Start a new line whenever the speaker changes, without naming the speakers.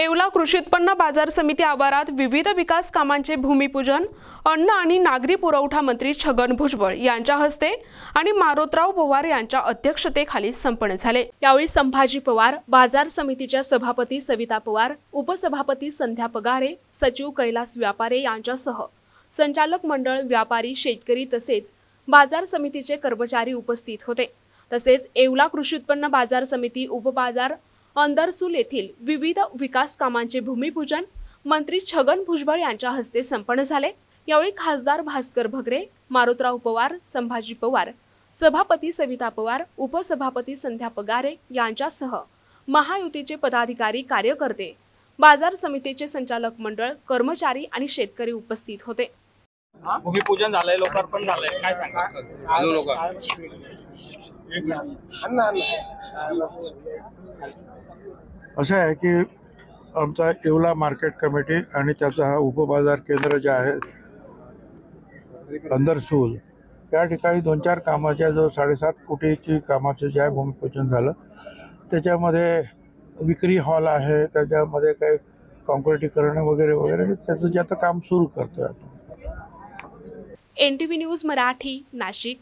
येवला कृषी उत्पन्न बाजार समिती आवारात विविध विकास कामांचे भूमिपूजन अन्न आणि नागरी पुरवठा मंत्री छगन भुजबळ यांच्या हस्ते आणि मारोतराव पवार यांच्या अध्यक्षतेखाली संपन्न झाले। यावेळी संभाजी पवार, बाजार समितीच्या सभापती सविता पवार, उपसभापती संध्या पगारे, सचिव कैलास व्यापारे यांच्यासह संचालक मंडळ, व्यापारी, शेतकरी तसेच बाजार समितीचे कर्मचारी उपस्थित होते। तसेच येवला कृषी उत्पन्न बाजार समिती उपबाजार अंदरसूल येथील विविध विकास कामांचे भूमिपूजन मंत्री छगन भुजबळ यांच्या हस्ते संपन्न झाले। यावेळी खासदार भास्कर भगरे, मारोतराव पवार, संभाजी पवार, सभापती सविता पवार, उपसभापती संध्या पगारे यांच्यासह महायुतीचे पदाधिकारी, कार्यकर्ते, बाजार समितीचे संचालक मंडळ, कर्मचारी आणि शेतकरी उपस्थित होते।
भूमिपूजन झालंय, लोकार्पण झालंय, काय सांगा?
असं आहे की आमचा येवला मार्केट कमिटी आणि त्याचा हा उपबाजार केंद्र जे आहे अंदरसूल या ठिकाणी 2-4 कामाच्या जो 7.5 कोटीची कामाचे जे आहे भूमिपूजन झालं। त्याच्यामध्ये विक्री हॉल आहे, त्याच्यामध्ये काही कॉन्क्रिटीकरण वगैरे वगैरे त्याचं जे आता काम सुरू करतोय।
NTV news Marathi, Nashik.